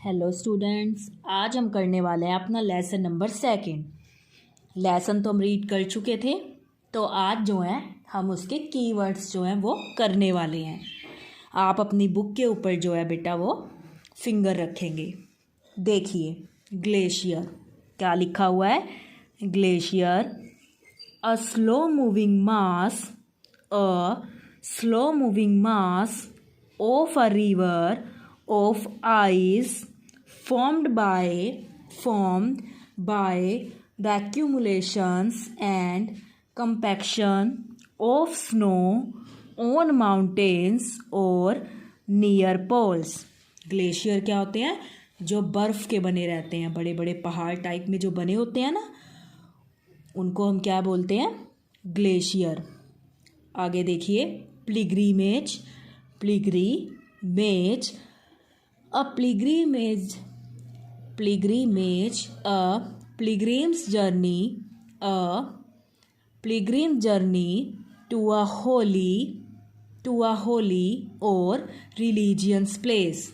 Hello students, आज हम करने वाले हैं अपना लेसन नंबर 2। लेसन तो हम रीड कर चुके थे, तो आज जो है हम उसके कीवर्ड्स जो हैं वो करने वाले हैं। आप अपनी बुक के ऊपर जो है बेटा वो फिंगर रखेंगे। देखिए, ग्लेशियर क्या लिखा हुआ है। Glacier, a slow moving mass, of a river of ice formed by the accumulations and compaction of snow on mountains or near poles। Glacier क्या होते हैं? जो बर्फ़ के बने रहते हैं, बड़े बड़े पहाड़ टाइप में जो बने होते हैं ना, उनको हम क्या बोलते हैं? ग्लेशियर। आगे देखिए, pilgrimage. A pilgrim's journey to a holy or religious place।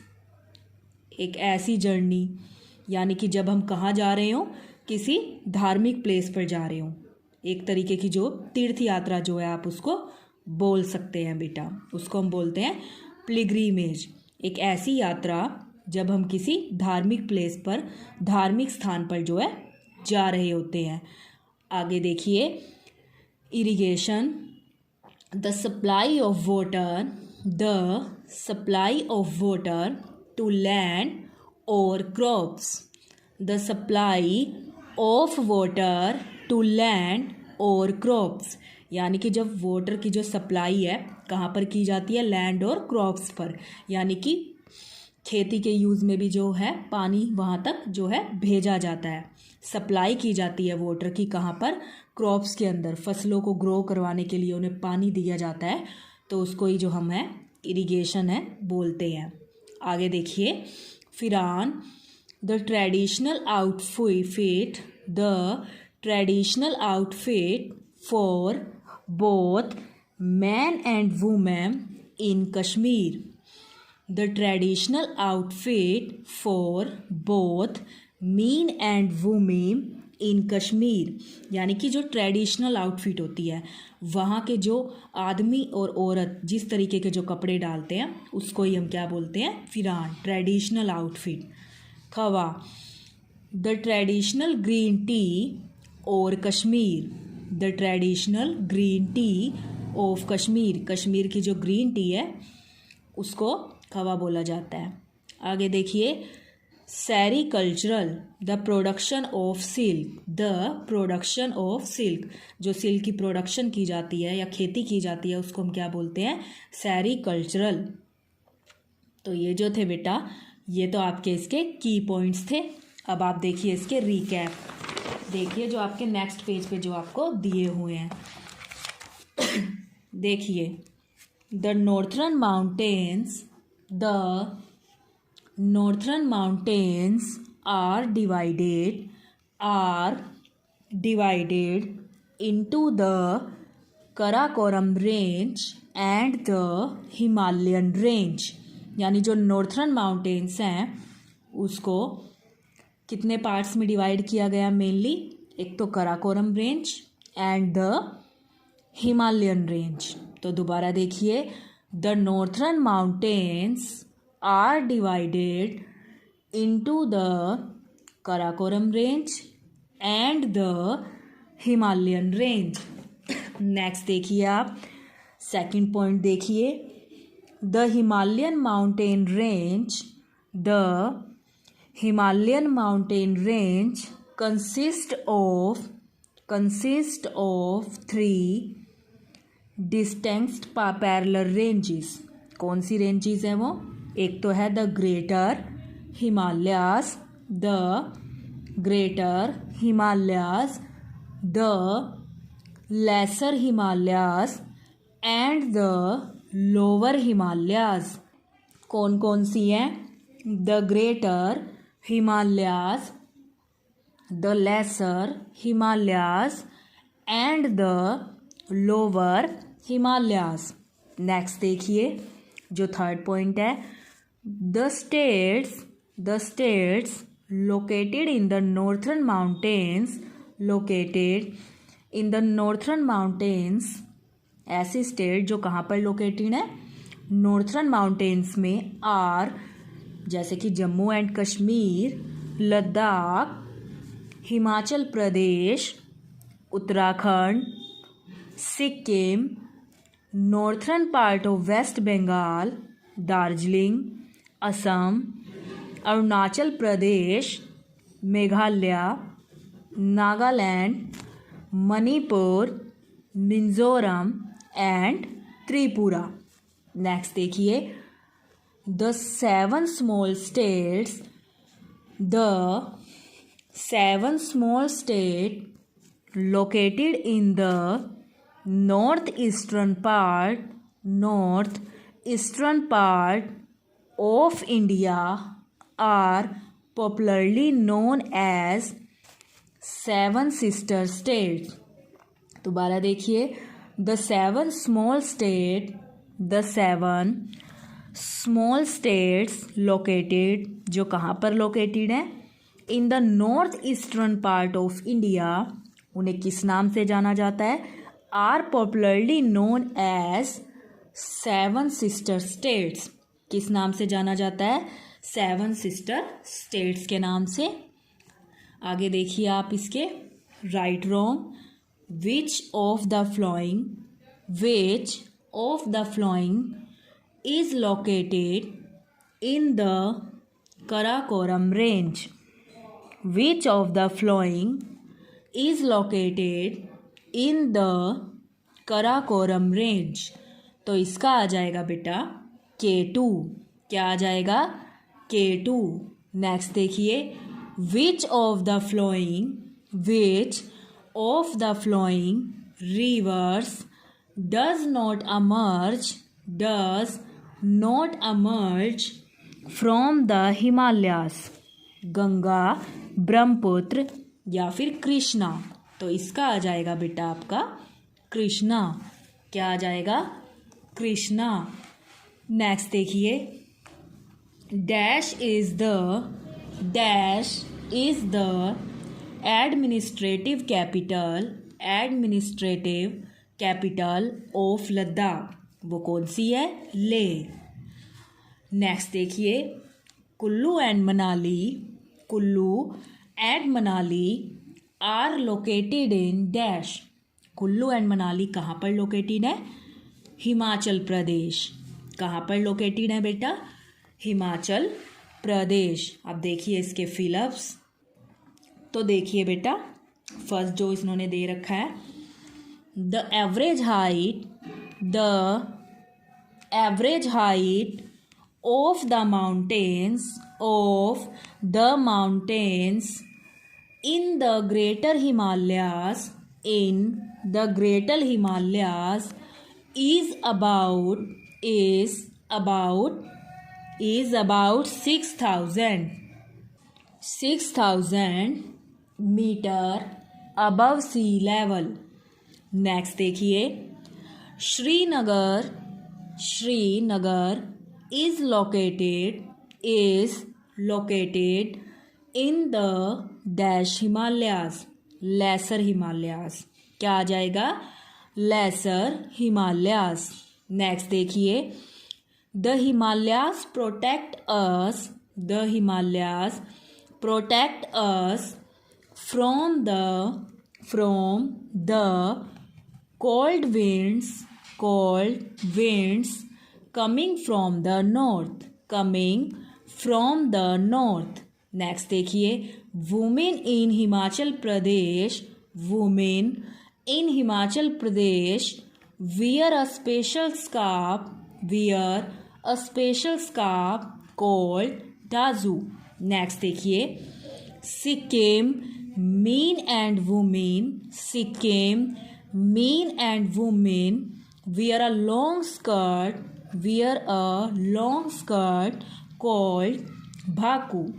एक ऐसी जर्नी, यानी कि जब हम कहाँ जा रहे हों, किसी धार्मिक प्लेस पर जा रहे हों। एक तरीके की जो तीर्थ यात्रा जो है, आप उसको बोल सकते हैं बेटा, उसको हम बोलते हैं पिलग्रिमेज। एक ऐसी यात्रा जब हम किसी धार्मिक प्लेस पर, धार्मिक स्थान पर जो है जा रहे होते हैं। आगे देखिए, irrigation, the supply of water to land और crops. The supply of water to land और क्रॉप्स, यानी कि जब वाटर की जो सप्लाई है कहाँ पर की जाती है? लैंड और क्रॉप्स पर, यानी कि खेती के यूज़ में भी जो है पानी वहाँ तक जो है भेजा जाता है। सप्लाई की जाती है वाटर की कहाँ पर? क्रॉप्स के अंदर। फसलों को ग्रो करवाने के लिए उन्हें पानी दिया जाता है, तो उसको ही जो हम है इरिगेशन है बोलते हैं। आगे देखिए, pheran, the traditional outfit for both men and women in Kashmir। The traditional outfit for both men and women in Kashmir, यानी कि जो ट्रेडिशनल आउटफिट होती है, वहाँ के जो आदमी और औरत जिस तरीके के जो कपड़े डालते हैं, उसको ही हम क्या बोलते हैं? फिरान, ट्रेडिशनल आउटफिट। खवा, द ट्रेडिशनल ग्रीन टी और Kashmir. The traditional green tea of Kashmir, Kashmir की जो ग्रीन टी है उसको खवा बोला जाता है। आगे देखिए, sericultural, the production of silk, जो सिल्क की प्रोडक्शन की जाती है या खेती की जाती है, उसको हम क्या बोलते हैं? सेरीकल्चरल। तो ये जो थे बेटा, ये तो आपके इसके की पॉइंट्स थे। अब आप देखिए इसके रिकैप। देखिए जो आपके नेक्स्ट पेज पे जो आपको दिए हुए हैं। देखिए, the northern mountains are divided into the Karakoram range and the Himalayan range. यानी जो नॉर्थर्न माउंटेन्स हैं उसको कितने पार्ट्स में डिवाइड किया गया मेनली? एक तो Karakoram range and the Himalayan range. तो दोबारा देखिए, the northern mountains are divided into the Karakoram range and the Himalayan range. Next देखिए आप, सेकंड पॉइंट देखिए, the Himalayan mountain range consist of 3 distinct parallel ranges। कौन सी रेंजेस हैं वो? एक तो है the greater Himalayas, the lesser Himalayas and the lower Himalayas. कौन कौन सी हैं? The greater Himalayas, the lesser Himalayas and the lower Himalayas। Next देखिए, जो थर्ड पॉइंट है, the The states located in the northern mountains, ऐसे स्टेट जो कहाँ पर लोकेटेड है, नॉर्थर्न माउंटेन्स में, आर जैसे कि Jammu and Kashmir, Ladakh, Himachal Pradesh, Uttarakhand, Sikkim, northern part of West Bengal, Darjeeling, Assam, Arunachal Pradesh, Meghalaya, Nagaland, Manipur, Mizoram and Tripura. Next देखिए, the seven small state located in the northeastern part of India are popularly known as seven sister states। दोबारा देखिए, the seven small states located, जो कहाँ पर located है, in the north eastern part of India, उन्हें किस नाम से जाना जाता है, are popularly known as seven sister states. किस नाम से जाना जाता है, सेवन सिस्टर स्टेट्स के नाम से। आगे देखिए आप इसके right wrong, which of the following is located in the Karakoram range. Which of the following is located in the Karakoram range? तो इसका आ जाएगा बेटा K2। क्या आ जाएगा, K2। नेक्स्ट देखिए, which of the following rivers does not emerge from the Himalayas? Ganga, Brahmaputra या फिर कृष्णा। तो इसका आ जाएगा बेटा आपका कृष्णा। क्या आ जाएगा, कृष्णा। नेक्स्ट देखिए, dash is the administrative capital of Ladakh. वो कौन सी है, लेह। नेक्स्ट देखिए, Kullu and Manali are located in dash. Kullu and Manali कहाँ पर लोकेटेड है, हिमाचल प्रदेश। कहाँ पर लोकेटेड है बेटा, हिमाचल प्रदेश। अब देखिए इसके फिलअप्स। तो देखिए बेटा, फर्स्ट जो इन्होंने दे रखा है, the average height of the mountains in the greater Himalayas is about 6,000 meter above sea level। Next देखिए, Srinagar is located in the dash Himalayas, lesser Himalayas। क्या आ जाएगा, lesser Himalayas। नेक्स्ट देखिए, the Himalayas protect us from the cold winds coming from the north। Next देखिए, women in Himachal Pradesh wear a special scarf called dazu। Next देखिए, Sikkim men and women wear a long skirt called bhaku।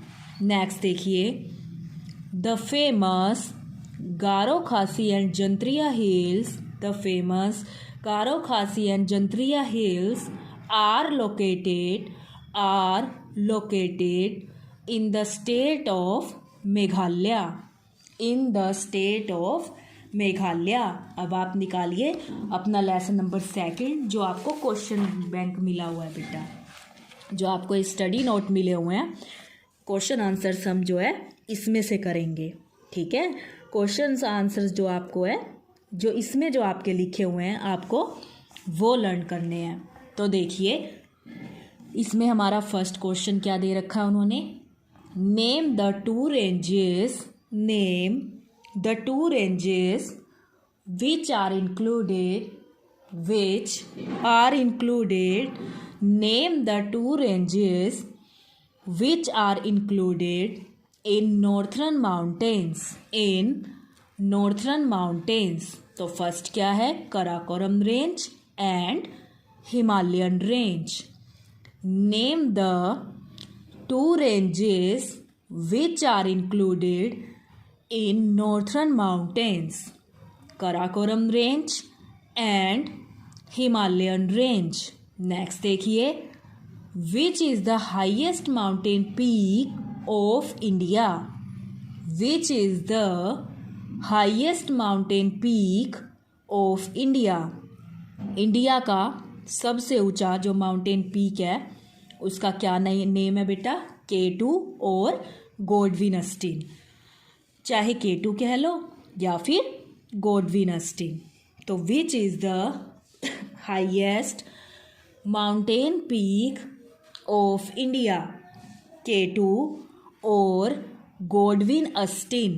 Next देखिए, the famous Garo Khasi and Jaintia hills are located in the state of Meghalaya, in the state of Meghalaya. अब आप निकालिए अपना lesson number 2 जो आपको question bank मिला हुआ है बेटा, जो आपको स्टडी नोट मिले हुए हैं। क्वेश्चन आंसर सम जो है इसमें से करेंगे, ठीक है। क्वेश्चन आंसर्स जो आपको है, जो इसमें जो आपके लिखे हुए हैं, आपको वो लर्न करने हैं। तो देखिए इसमें हमारा फर्स्ट क्वेश्चन क्या दे रखा है उन्होंने, name the two ranges, name the two ranges which are included, which are included, name the two ranges which are included in northern mountains, in northern mountains। तो फर्स्ट क्या है, Karakoram range and Himalayan range. Name the two ranges which are included in northern mountains, Karakoram range and Himalayan range. Next देखिए, which is the highest mountain peak of India, which is the highest mountain peak of India। India का सबसे ऊंचा जो mountain peak है उसका क्या name है बेटा, K2 और गॉडविन-अस्टीन, चाहे K2 कह लो या फिर गॉडविन-अस्टीन। तो which is the highest mountain peak of India, K2 और गॉडविन-अस्टीन।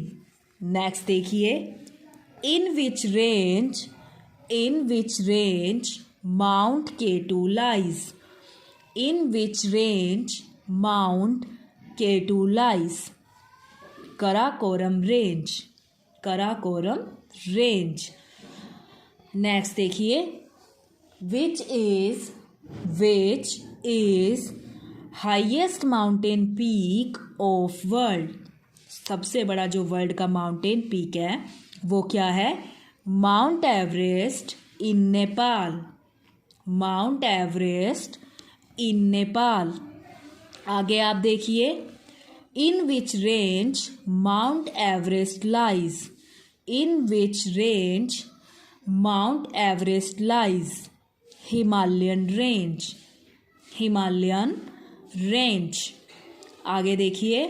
नेक्स्ट देखिए, in which range, in which range Mount K2 lies, in which range Mount K2 lies, Karakoram range, Karakoram range. Next देखिए, which is highest mountain peak of world, सबसे बड़ा जो world का mountain peak है वो क्या है, Mount Everest in Nepal, Mount Everest in Nepal. आगे आप देखिए, in which range Mount Everest lies, in which range Mount Everest lies, Himalayan range, Himalayan range. आगे देखिए,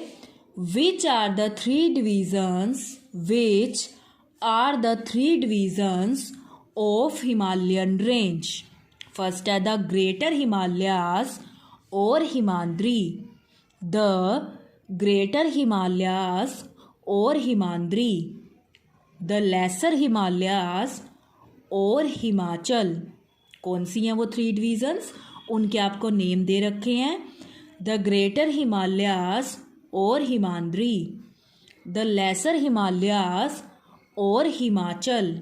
which are the three divisions, which are the three divisions of Himalayan range. First है the greater Himalayas और Himadri, the greater Himalayas और Himadri, the lesser Himalayas और हिमाचल। कौन सी हैं वो थ्री डिवीजन्स, उनके आपको नेम दे रखे हैं, द ग्रेटर हिमालयाज और हिमाद्री, द लेसर हिमालयाज और हिमाचल,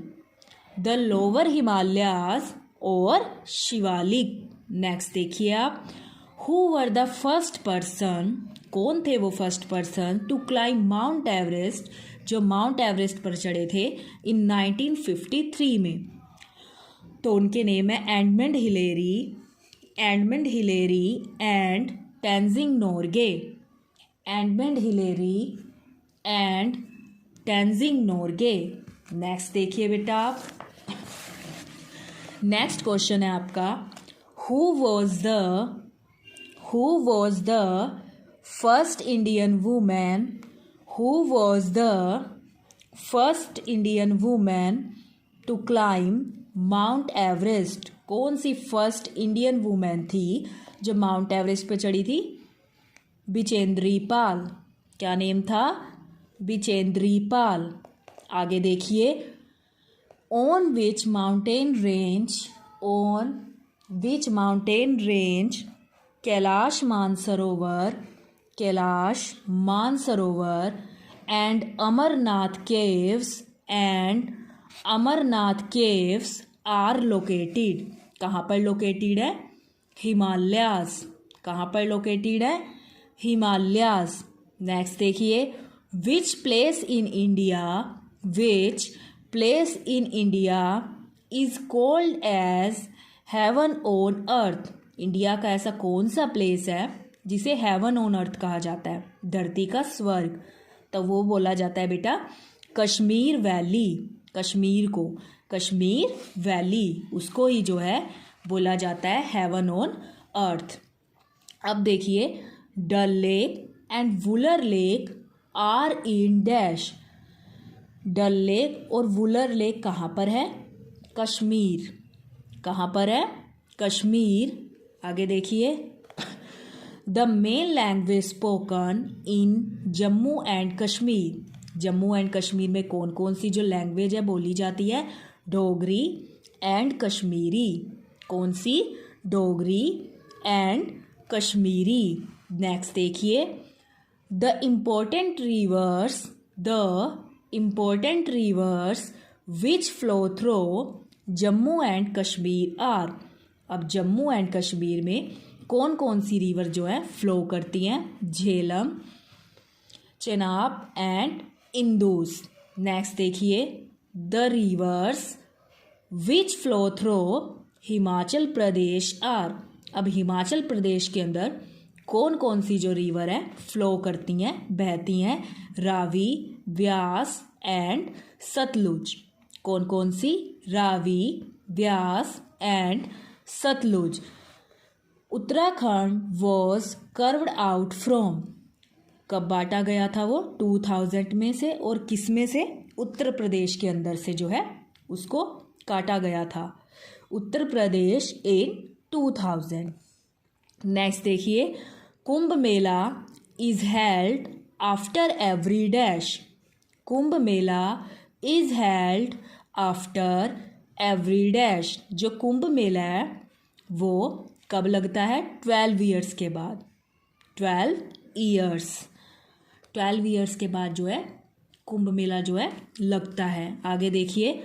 द लोअर हिमालयाज और शिवालिक। नेक्स्ट देखिए आप, who were the first person, कौन थे वो first person to climb Mount Everest, जो माउंट एवरेस्ट पर चढ़े थे इन 1953 में। तो उनके नेम है Edmund Hillary, Edmund Hillary and Tenzing Norgay, Edmund Hillary and Tenzing Norgay. Next देखिए बेटा आप, नेक्स्ट क्वेश्चन है आपका, who was the first Indian women, who was the first Indian women to climb Mount Everest. कौन सी फर्स्ट इंडियन वुमेन थी जो माउंट एवरेस्ट पे चढ़ी थी, बिचेंद्री पाल। क्या नेम था, बिचेंद्री पाल। आगे देखिए, on which mountain range, on which mountain range Kailash Mansarovar, Kailash Mansarovar and Amarnath caves, and Amarnath caves are located. कहाँ पर लोकेटेड है, हिमालयाज। कहाँ पर लोकेटेड है, हिमालयाज। नेक्स्ट देखिए, which place in India, which place in India is called as heaven on earth. India का ऐसा कौन सा प्लेस है जिसे हेवन ऑन अर्थ कहा जाता है, धरती का स्वर्ग, तो वो बोला जाता है बेटा कश्मीर वैली। कश्मीर को कश्मीर वैली उसको ही जो है बोला जाता है हेवन ऑन अर्थ। अब देखिए Dal lake and Wular lake are in dash. Dal lake और वुलर लेक कहाँ पर है? कश्मीर। कहाँ पर है? कश्मीर। आगे देखिए the main language spoken in Jammu and Kashmir. Jammu and Kashmir में कौन कौन सी जो लैंग्वेज है बोली जाती है? डोगरी एंड कश्मीरी। कौन सी? डोगरी एंड कश्मीरी। नेक्स्ट देखिए the important rivers which flow through Jammu and Kashmir are. अब जम्मू एंड कश्मीर में कौन कौन सी रिवर जो है फ्लो करती हैं? झेलम, चेनाब एंड इंदुस। नेक्स्ट देखिए the rivers which flow through Himachal Pradesh are. अब हिमाचल प्रदेश के अंदर कौन कौन सी जो रिवर है फ्लो करती हैं, बहती हैं? रावी, व्यास एंड सतलुज। कौन कौन सी? Ravi, Beas and Sutlej. Uttarakhand was carved out from. कब बांटा गया था वो? 2000 में से। और किस में से? उत्तर प्रदेश के अंदर से जो है उसको काटा गया था। उत्तर प्रदेश इन 2000। नेक्स्ट देखिए Kumbh Mela is held after every dash. Kumbh Mela is held after every dash. जो कुंभ मेला है वो कब लगता है? 12 ईयर्स के बाद। 12 ईयर्स के बाद जो है कुंभ मेला जो है लगता है। आगे देखिए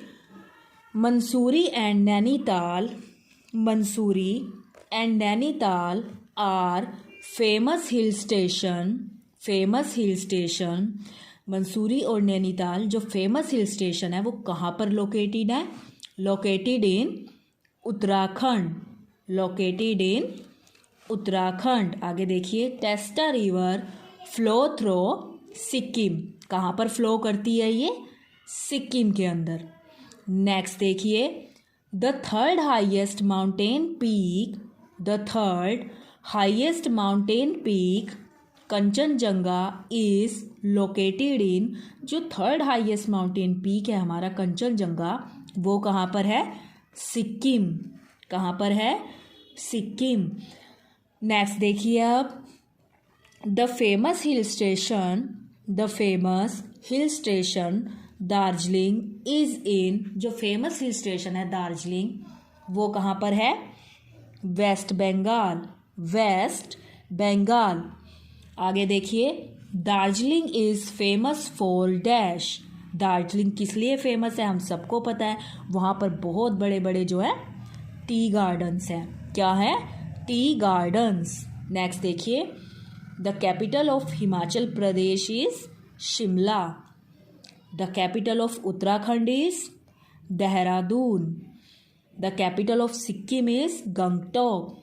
Mussoorie and Nainital are famous hill station. Mussoorie और नैनीताल जो फेमस हिल स्टेशन है वो कहाँ पर लोकेटेड है? Located in Uttarakhand. आगे देखिए टेस्टा रिवर फ्लो थ्रू सिक्किम। कहाँ पर फ्लो करती है ये? सिक्किम के अंदर। नेक्स्ट देखिए the third highest mountain peak Kanchenjunga is located in. जो थर्ड हाईएस्ट माउंटेन पीक है हमारा कंचनजंगा वो कहाँ पर है? सिक्किम। कहाँ पर है? सिक्किम। नेक्स्ट देखिए अब the famous hill station Darjeeling is in. जो फेमस हिल स्टेशन है दार्जिलिंग वो कहाँ पर है? वेस्ट बंगाल। आगे देखिए Darjeeling is famous for dash. Darjeeling किस लिए फेमस है हम सबको पता है। वहाँ पर बहुत बड़े बड़े जो है टी गार्डन्स हैं। क्या है? Tea gardens. नेक्स्ट देखिए the capital of Himachal Pradesh is Shimla. The capital of Uttarakhand is Dehradun. The capital of Sikkim is Gangtok.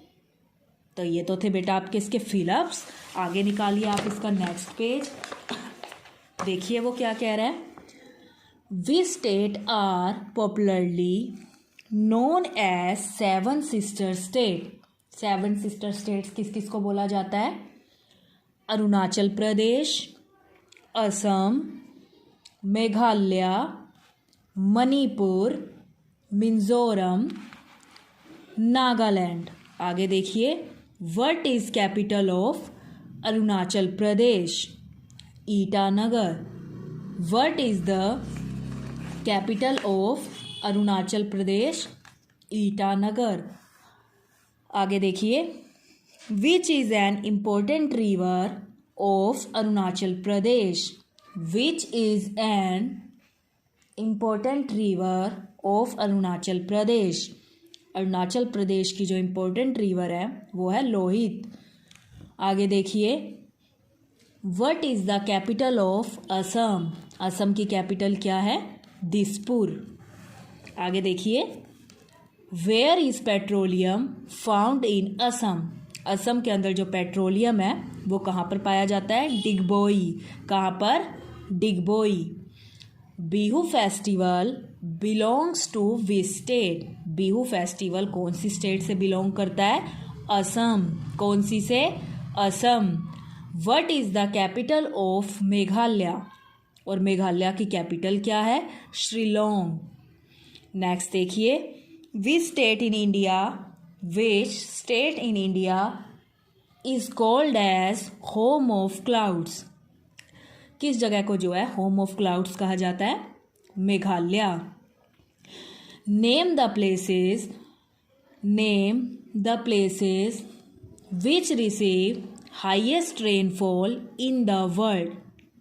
तो ये तो थे बेटा आपके इसके फिलअप्स। आगे निकालिए आप इसका नेक्स्ट पेज। देखिए वो क्या कह रहा है। We state are popularly known as 7 sister state. 7 sister states किस किस को बोला जाता है? अरुणाचल प्रदेश, असम, मेघालय, मणिपुर, मिजोरम, नागालैंड। आगे देखिए what is capital of Arunachal Pradesh? Itanagar. What is the capital of Arunachal Pradesh? Itanagar. आगे देखिए which is an important river of Arunachal Pradesh? Which is an important river of Arunachal Pradesh? Arunachal Pradesh की जो इम्पोर्टेंट रिवर है वो है लोहित। आगे देखिए what is the capital of Assam? Assam की कैपिटल क्या है? दिसपुर। आगे देखिए where is petroleum found in Assam? Assam के अंदर जो पेट्रोलियम है वो कहाँ पर पाया जाता है? डिगबोई। कहाँ पर? Digboi. Bihu festival belongs to which state? Bihu festival कौन सी स्टेट से बिलोंग करता है? असम। कौन सी से? Assam. What is the capital of Meghalaya? और मेघालय की कैपिटल क्या है? शिलोंग। नेक्स्ट देखिए, which state in India is called age home of clouds? किस जगह को जो है होम ऑफ क्लाउड्स कहा जाता है? Meghalaya. Name the places which receive highest rainfall in the world?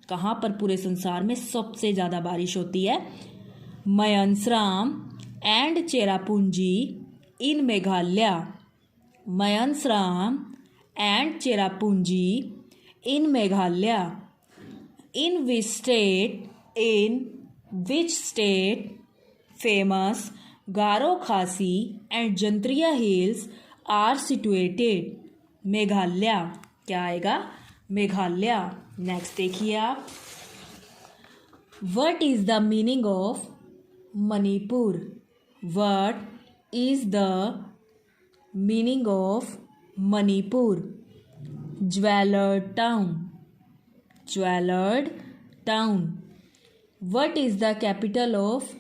कहाँ पर पूरे संसार में सबसे ज़्यादा बारिश होती है? Mawsynram and Cherrapunji in Meghalaya. Mawsynram and Cherrapunji in Meghalaya. In which state famous Garo Khasi and Jaintia hills are situated? Meghalaya. क्या आएगा? मेघालय। नेक्स्ट देखिए आप, what is the meaning of Manipur? What is the meaning of Manipur? Jewelled town. What is the capital of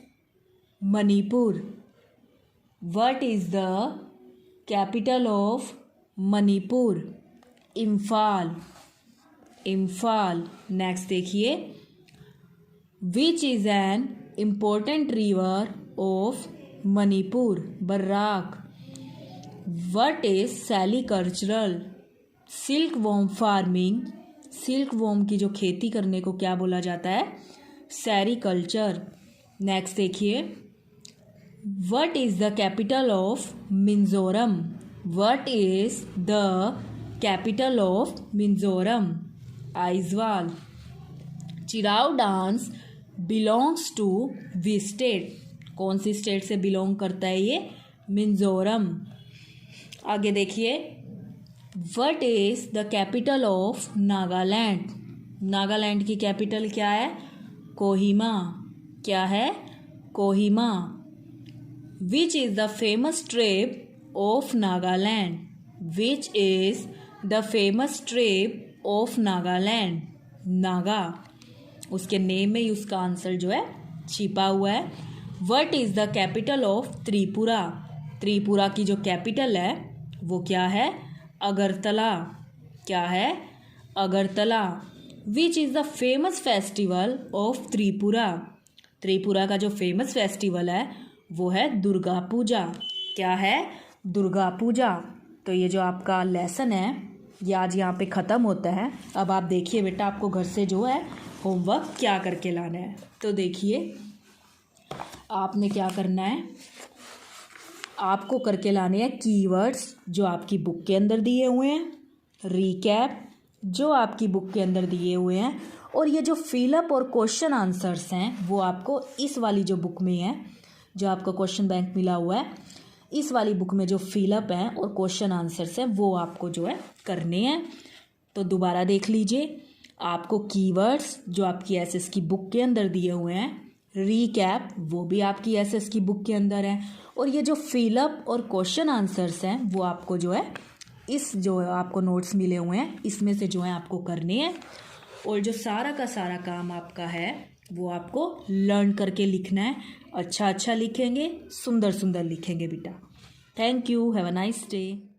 Manipur? What is the capital of Manipur? Imphal. Next देखिए, which is an important river of Manipur? Barak. What is sericultural? Silk worm farming. Silk worm की जो खेती करने को क्या बोला जाता है? सेरीकल्चर। नेक्स्ट देखिए, what is the capital of Mizoram? What is the capital of Mizoram? Aizawl. Cheraw dance belongs to which state? कौन सी स्टेट से बिलोंग करता है ये? मिजोरम। आगे देखिए, what is the capital of Nagaland? Nagaland की कैपिटल क्या है? कोहिमा। क्या है? Kohima. Which is the famous tribe of Nagaland? Which is the famous tribe of Nagaland? Naga. उसके नेम में ही उसका आंसर जो है छिपा हुआ है। What is the capital of Tripura? Tripura की जो कैपिटल है वो क्या है? अगरतला। क्या है? अगरतला। विच is the famous festival of Tripura? Tripura का जो फेमस फेस्टिवल है वो है दुर्गा पूजा। क्या है? दुर्गा पूजा। तो ये जो आपका लेसन है ये आज यहाँ पे ख़त्म होता है। अब आप देखिए बेटा, आपको घर से जो है होमवर्क क्या करके लाना है। तो देखिए, आपने क्या करना है, आपको करके लाने हैं कीवर्ड्स जो आपकी बुक के अंदर दिए हुए हैं, रीकैप जो आपकी बुक के अंदर दिए हुए हैं, और ये जो फिलअप और क्वेश्चन आंसर्स हैं वो आपको इस वाली जो बुक में है, जो आपको क्वेश्चन बैंक मिला हुआ है, इस वाली बुक में जो फिलअप हैं और क्वेश्चन आंसर्स हैं वो आपको जो है करने हैं। तो दोबारा देख लीजिए, आपको कीवर्ड्स जो आपकी एसएस की बुक के अंदर दिए हुए हैं, रीकैप वो भी आपकी एसएस की बुक के अंदर है, और ये जो फिलअप और क्वेश्चन आंसर्स हैं वो आपको जो है इस जो आपको नोट्स मिले हुए हैं इसमें से जो है आपको करने हैं। और जो सारा का सारा काम आपका है वो आपको लर्न करके लिखना है। अच्छा लिखेंगे, सुंदर लिखेंगे बेटा। Thank you, have a nice day.